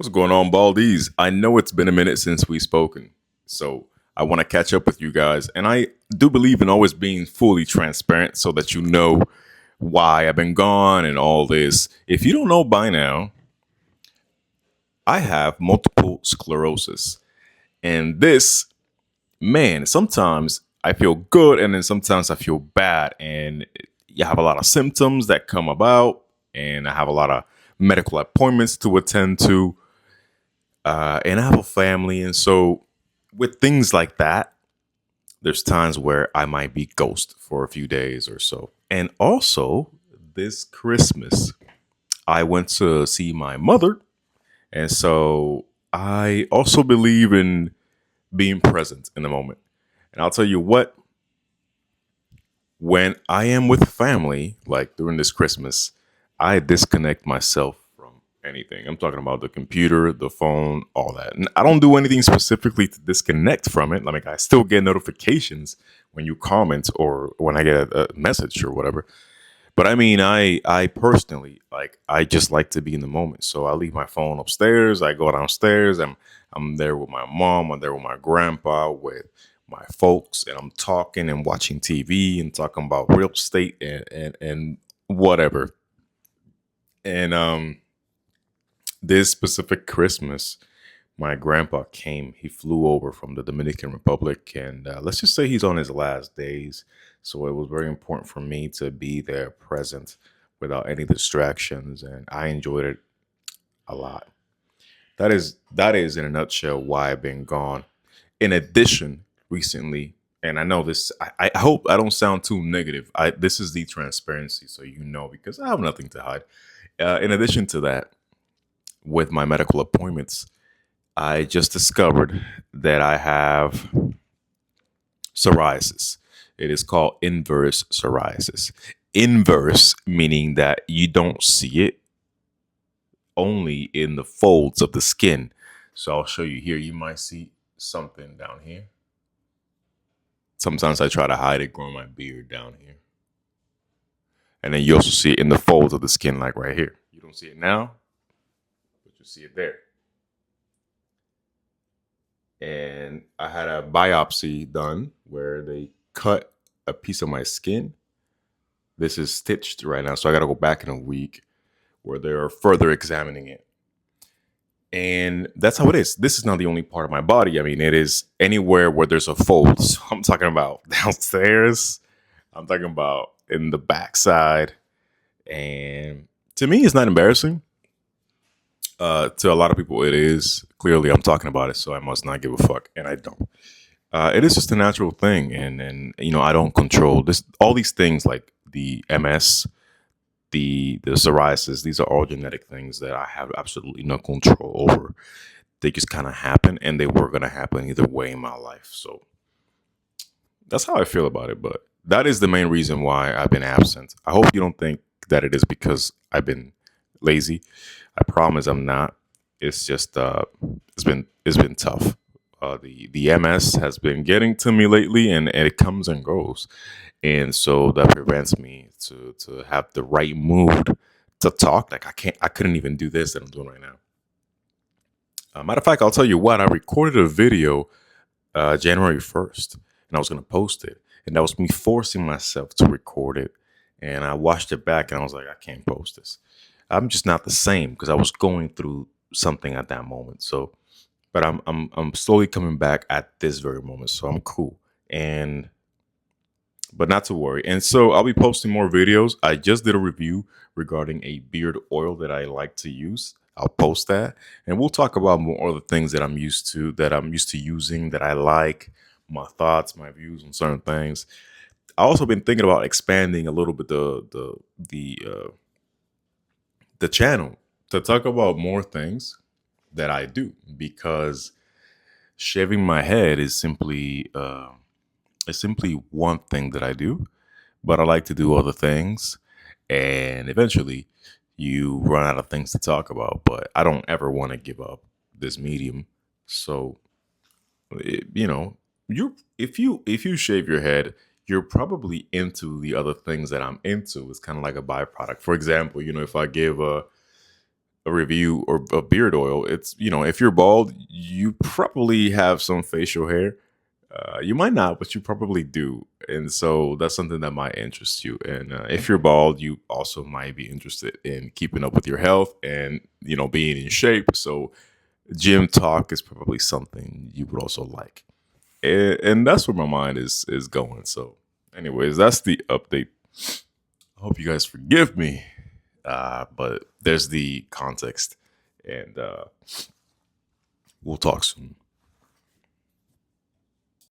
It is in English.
What's going on, Baldies? I know it's been a minute since we've spoken, so I want to catch up with you guys. And I do believe in always being fully transparent so that you know why I've been gone and all this. If you don't know by now, I have multiple sclerosis. And this, man, sometimes I feel good and then sometimes I feel bad. And you have a lot of symptoms that come about, and I have a lot of medical appointments to attend to, and I have a family, and so with things like that, there's times where I might be ghost for a few days or so. And also, this Christmas, I went to see my mother, and so I also believe in being present in the moment. And I'll tell you what, when I am with family, like during this Christmas, I disconnect myself from anything. I'm talking about the computer, the phone, all that. And I don't do anything specifically to disconnect from it. Like I still get notifications when you comment or when I get a message or whatever. But I mean, I personally like I just like to be in the moment. So I leave my phone upstairs. I go downstairs. I'm there with my mom. I'm there with my grandpa, with my folks, and I'm talking and watching TV and talking about real estate and whatever. And this specific Christmas, my grandpa came. He flew over from the Dominican Republic, and let's just say he's on his last days. So it was very important for me to be there, present, without any distractions, and I enjoyed it a lot. That is in a nutshell why I've been gone. In addition, recently, and I know this, I hope I don't sound too negative. This is the transparency, so you know, because I have nothing to hide. In addition to that, with my medical appointments, I just discovered that I have psoriasis. It is called inverse psoriasis. Inverse meaning that you don't see it, only in the folds of the skin. So I'll show you here. You might see something down here. Sometimes I try to hide it growing my beard down here. And then you also see it in the folds of the skin, like right here. You don't see it now, but you see it there. And I had a biopsy done where they cut a piece of my skin. This is stitched right now, so I got to go back in a week where they're further examining it. And that's how it is. This is not the only part of my body. I mean, it is anywhere where there's a fold. So I'm talking about downstairs. I'm talking about in the backside. And to me, it's not embarrassing. To a lot of people, it is. Clearly, I'm talking about it, so I must not give a fuck, and I don't. It is just a natural thing, and I don't control this. All these things like the MS, the psoriasis, these are all genetic things that I have absolutely no control over. They just kind of happen, and they were gonna happen either way in my life. So that's how I feel about it. But that is the main reason why I've been absent. I hope you don't think that it is because I've been lazy. I promise I'm not. It's just it's been tough. The MS has been getting to me lately, and it comes and goes, and so that prevents me to have the right mood to talk. Like I couldn't even do this that I'm doing right now. Matter of fact, I'll tell you what. I recorded a video January 1st, and I was gonna post it, and that was me forcing myself to record it. And I watched it back, and I was like, I can't post this. I'm just not the same because I was going through something at that moment. So, but I'm slowly coming back at this very moment, so I'm cool. And but not to worry. And so I'll be posting more videos. I just did a review regarding a beard oil that I like to use. I'll post that, and we'll talk about more other things that I'm used to using, that I like, my thoughts, my views on certain things. I also been thinking about expanding a little bit the channel to talk about more things that I do, because shaving my head is simply one thing that I do, but I like to do other things, and eventually you run out of things to talk about. But I don't ever want to give up this medium. So you know, you if you shave your head, you're probably into the other things that I'm into. It's kind of like a byproduct. For example, if I give a a review or a beard oil. It's, if you're bald, you probably have some facial hair. You might not, but you probably do. And so that's something that might interest you. And if you're bald, you also might be interested in keeping up with your health and, being in shape. So gym talk is probably something you would also like. And that's where my mind is going. So, anyways, that's the update. I hope you guys forgive me. But there's the context. And we'll talk soon.